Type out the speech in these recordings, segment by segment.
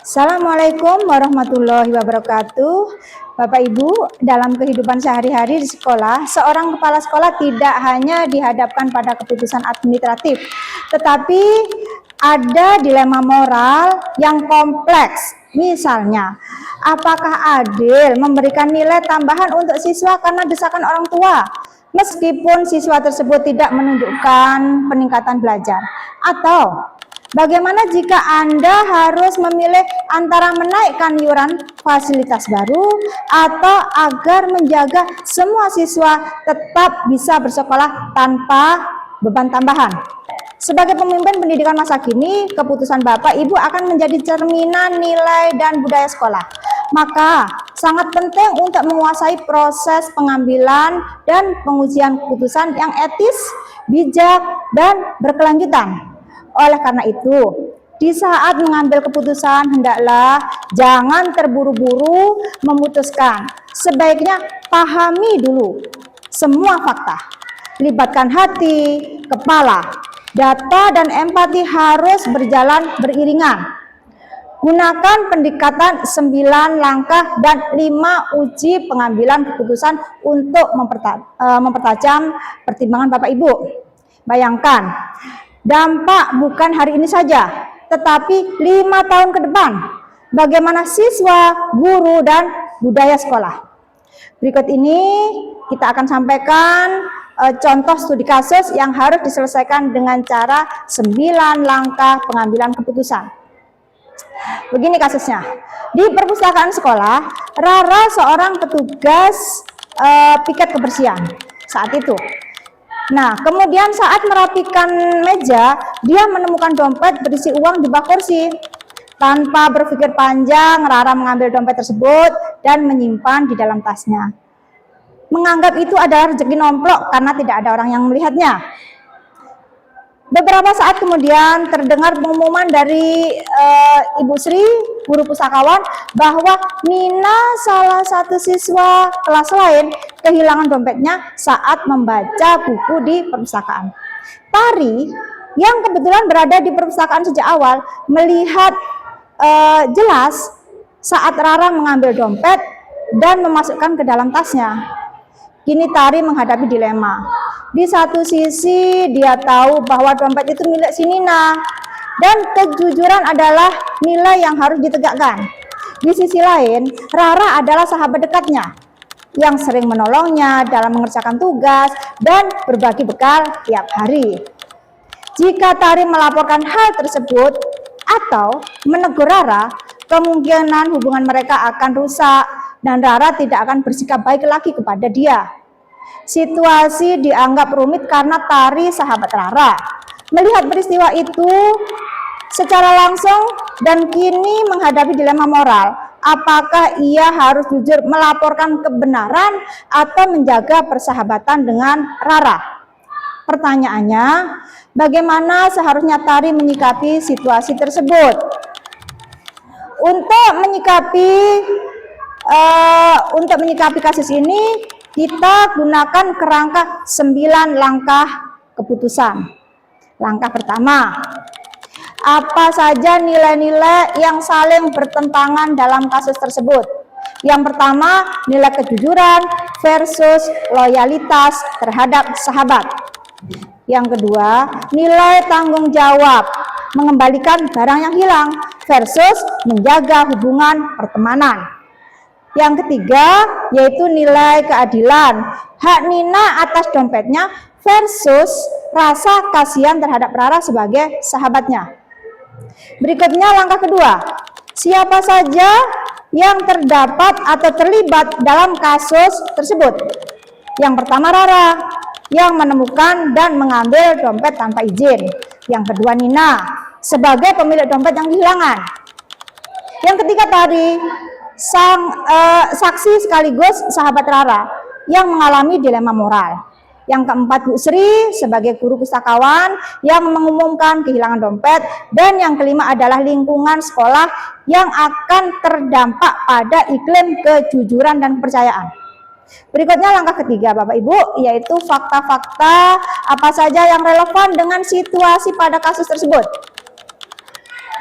Assalamualaikum warahmatullahi wabarakatuh. Bapak Ibu, dalam kehidupan sehari-hari di sekolah, seorang kepala sekolah tidak hanya dihadapkan pada keputusan administratif, tetapi ada dilema moral yang kompleks. Misalnya, apakah adil memberikan nilai tambahan untuk siswa karena desakan orang tua, meskipun siswa tersebut tidak menunjukkan peningkatan belajar? Atau bagaimana jika Anda harus memilih antara menaikkan iuran fasilitas baru atau agar menjaga semua siswa tetap bisa bersekolah tanpa beban tambahan? Sebagai pemimpin pendidikan masa kini, keputusan Bapak Ibu akan menjadi cerminan nilai dan budaya sekolah. Maka sangat penting untuk menguasai proses pengambilan dan pengujian keputusan yang etis, bijak, dan berkelanjutan. Oleh karena itu, di saat mengambil keputusan, hendaklah jangan terburu-buru memutuskan. Sebaiknya pahami dulu semua fakta. Libatkan hati, kepala. Data dan empati harus berjalan beriringan. Gunakan pendekatan 9 langkah dan 5 uji pengambilan keputusan untuk mempertajam pertimbangan Bapak Ibu. Bayangkan, dampak bukan hari ini saja, tetapi 5 tahun ke depan. Bagaimana siswa, guru, dan budaya sekolah. Berikut ini kita akan sampaikan contoh studi kasus yang harus diselesaikan dengan cara 9 langkah pengambilan keputusan. Begini kasusnya. Di perpustakaan sekolah, Rara seorang petugas piket kebersihan saat itu. Nah, kemudian saat merapikan meja, dia menemukan dompet berisi uang di bak kursi. Tanpa berpikir panjang, Rara mengambil dompet tersebut dan menyimpan di dalam tasnya. Menganggap itu adalah rezeki nomplok karena tidak ada orang yang melihatnya. Beberapa saat kemudian terdengar pengumuman dari Ibu Sri, guru pustakawan, bahwa Nina, salah satu siswa kelas lain, kehilangan dompetnya saat membaca buku di perpustakaan. Tari, yang kebetulan berada di perpustakaan sejak awal, melihat jelas saat Rara mengambil dompet dan memasukkan ke dalam tasnya. Kini Tari menghadapi dilema. Di satu sisi dia tahu bahwa dompet itu milik si Nina dan kejujuran adalah nilai yang harus ditegakkan. Di sisi lain, Rara adalah sahabat dekatnya yang sering menolongnya dalam mengerjakan tugas dan berbagi bekal tiap hari. Jika Tari melaporkan hal tersebut atau menegur Rara, kemungkinan hubungan mereka akan rusak dan Rara tidak akan bersikap baik lagi kepada dia. Situasi dianggap rumit karena Tari sahabat Rara melihat peristiwa itu secara langsung dan kini menghadapi dilema moral. Apakah ia harus jujur melaporkan kebenaran atau menjaga persahabatan dengan Rara? Pertanyaannya, bagaimana seharusnya Tari menyikapi situasi tersebut? Untuk menyikapi kasus ini, kita gunakan kerangka 9 langkah keputusan. Langkah pertama, apa saja nilai-nilai yang saling bertentangan dalam kasus tersebut? Yang pertama, nilai kejujuran versus loyalitas terhadap sahabat. Yang kedua, nilai tanggung jawab, mengembalikan barang yang hilang versus menjaga hubungan pertemanan. Yang ketiga, yaitu nilai keadilan, hak Nina atas dompetnya versus rasa kasihan terhadap Rara sebagai sahabatnya. Berikutnya langkah kedua, siapa saja yang terdapat atau terlibat dalam kasus tersebut? Yang pertama, Rara yang menemukan dan mengambil dompet tanpa izin. Yang kedua, Nina sebagai pemilik dompet yang kehilangan. Yang ketiga, Tari, saksi sekaligus sahabat Rara yang mengalami dilema moral. Yang keempat, Bu Sri sebagai guru pustakawan yang mengumumkan kehilangan dompet. Dan yang kelima adalah lingkungan sekolah yang akan terdampak pada iklim kejujuran dan kepercayaan. Berikutnya langkah ketiga Bapak Ibu, yaitu fakta-fakta apa saja yang relevan dengan situasi pada kasus tersebut.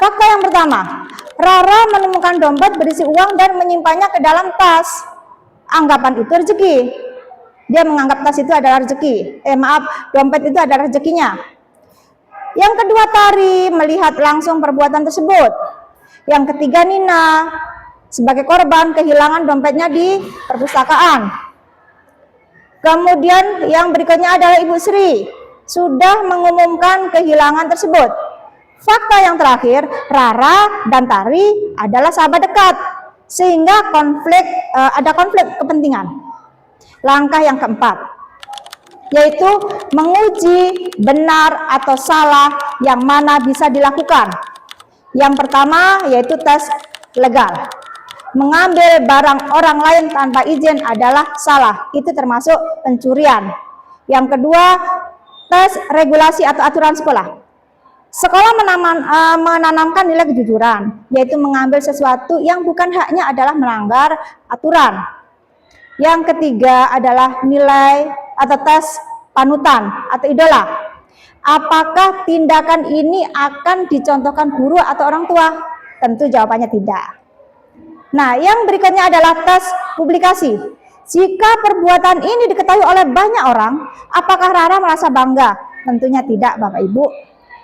Fakta yang pertama, Rara menemukan dompet berisi uang dan menyimpannya ke dalam tas. Anggapan itu rezeki. Dia menganggap tas itu adalah rezeki. Dompet itu adalah rezekinya. Yang kedua, Tari melihat langsung perbuatan tersebut. Yang ketiga, Nina sebagai korban kehilangan dompetnya di perpustakaan. Kemudian yang berikutnya adalah Ibu Sri sudah mengumumkan kehilangan tersebut. Fakta yang terakhir, Rara dan Tari adalah sahabat dekat, sehingga ada konflik kepentingan. Langkah yang keempat, yaitu menguji benar atau salah yang mana bisa dilakukan. Yang pertama yaitu tes legal. Mengambil barang orang lain tanpa izin adalah salah, itu termasuk pencurian. Yang kedua, tes regulasi atau aturan sekolah. Sekolah menanamkan nilai kejujuran, yaitu mengambil sesuatu yang bukan haknya adalah melanggar aturan. Yang ketiga adalah nilai atau tes panutan atau idola. Apakah tindakan ini akan dicontohkan guru atau orang tua? Tentu jawabannya tidak. Nah, yang berikutnya adalah tes publikasi. Jika perbuatan ini diketahui oleh banyak orang, apakah Rara merasa bangga? Tentunya tidak, Bapak Ibu.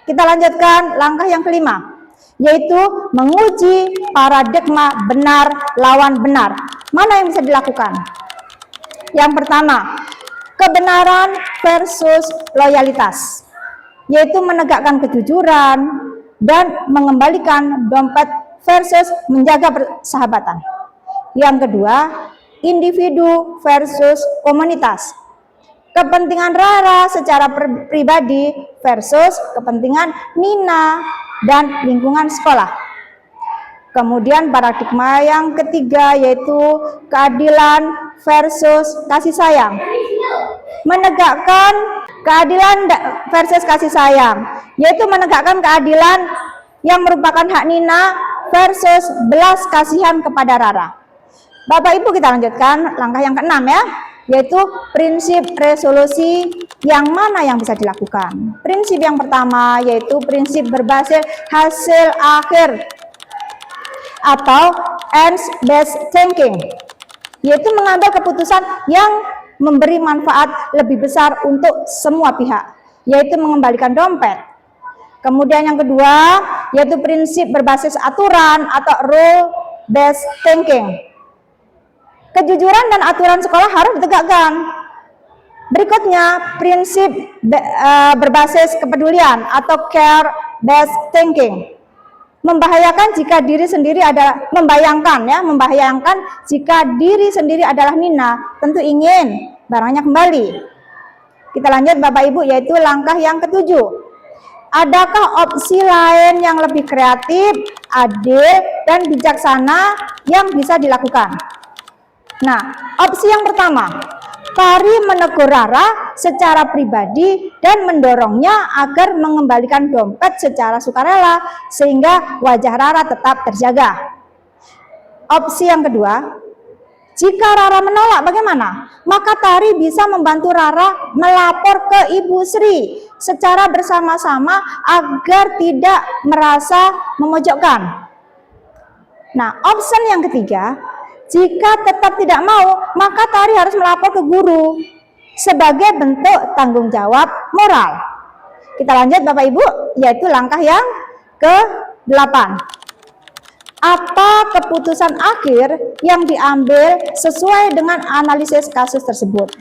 Kita lanjutkan langkah yang kelima, yaitu menguji paradigma benar lawan benar. Mana yang bisa dilakukan? Yang pertama, kebenaran versus loyalitas, yaitu menegakkan kejujuran dan mengembalikan dompet versus menjaga persahabatan. Yang kedua, individu versus komunitas. Kepentingan Rara secara pribadi versus kepentingan Nina dan lingkungan sekolah. Kemudian paradigma yang ketiga yaitu keadilan versus kasih sayang. Menegakkan keadilan versus kasih sayang, yaitu menegakkan keadilan yang merupakan hak Nina versus belas kasihan kepada Rara. Bapak Ibu, kita lanjutkan langkah yang keenam ya, yaitu prinsip resolusi yang mana yang bisa dilakukan. Prinsip yang pertama yaitu prinsip berbasis hasil akhir atau ends-based thinking, yaitu mengambil keputusan yang memberi manfaat lebih besar untuk semua pihak, yaitu mengembalikan dompet. Kemudian yang kedua yaitu prinsip berbasis aturan atau rule-based thinking. Kejujuran dan aturan sekolah harus ditegakkan. Berikutnya, prinsip berbasis kepedulian atau care-based thinking. Membayangkan jika diri sendiri adalah Nina, tentu ingin barangnya kembali. Kita lanjut Bapak Ibu, yaitu langkah yang ketujuh. Adakah opsi lain yang lebih kreatif, adil, dan bijaksana yang bisa dilakukan? Nah, opsi yang pertama, Tari menegur Rara secara pribadi dan mendorongnya agar mengembalikan dompet secara sukarela sehingga wajah Rara tetap terjaga. Opsi yang kedua, jika Rara menolak bagaimana? Maka Tari bisa membantu Rara melapor ke Ibu Sri secara bersama-sama agar tidak merasa memojokkan. Nah, opsi yang ketiga, jika tetap tidak mau, maka Tari harus melapor ke guru sebagai bentuk tanggung jawab moral. Kita lanjut Bapak Ibu, yaitu langkah yang ke-8. Apa keputusan akhir yang diambil sesuai dengan analisis kasus tersebut?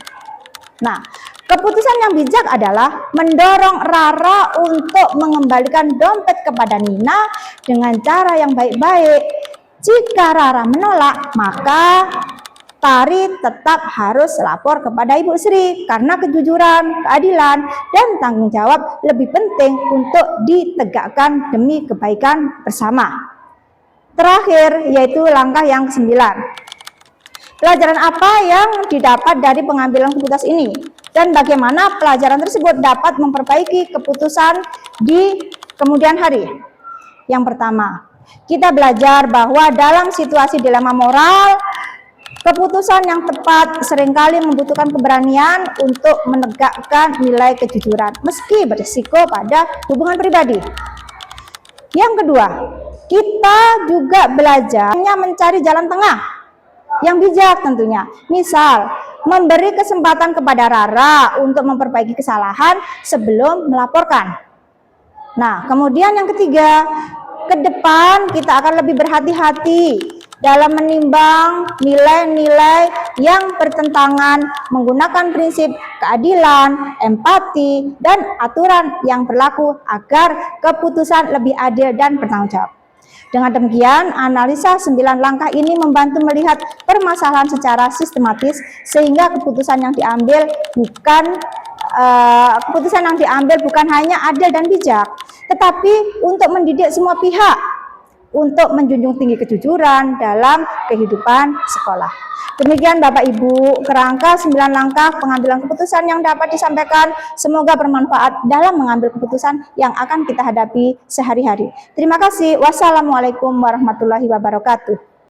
Nah, keputusan yang bijak adalah mendorong Rara untuk mengembalikan dompet kepada Nina dengan cara yang baik-baik. Jika Rara menolak, maka Tari tetap harus lapor kepada Ibu Sri karena kejujuran, keadilan, dan tanggung jawab lebih penting untuk ditegakkan demi kebaikan bersama. Terakhir, yaitu langkah yang ke-9. Pelajaran apa yang didapat dari pengambilan keputusan ini? Dan bagaimana pelajaran tersebut dapat memperbaiki keputusan di kemudian hari? Yang pertama, kita belajar bahwa dalam situasi dilema moral, keputusan yang tepat seringkali membutuhkan keberanian untuk menegakkan nilai kejujuran, meski berisiko pada hubungan pribadi. Yang kedua, kita juga belajarnya mencari jalan tengah yang bijak tentunya. Misal, memberi kesempatan kepada Rara untuk memperbaiki kesalahan sebelum melaporkan. Nah, kemudian yang ketiga, ke depan kita akan lebih berhati-hati dalam menimbang nilai-nilai yang bertentangan menggunakan prinsip keadilan, empati, dan aturan yang berlaku agar keputusan lebih adil dan bertanggung jawab. Dengan demikian, analisa 9 langkah ini membantu melihat permasalahan secara sistematis sehingga keputusan yang diambil bukan hanya adil dan bijak, tetapi untuk mendidik semua pihak untuk menjunjung tinggi kejujuran dalam kehidupan sekolah. Demikian Bapak Ibu, kerangka 9 langkah pengambilan keputusan yang dapat disampaikan. Semoga bermanfaat dalam mengambil keputusan yang akan kita hadapi sehari-hari. Terima kasih. Wassalamualaikum warahmatullahi wabarakatuh.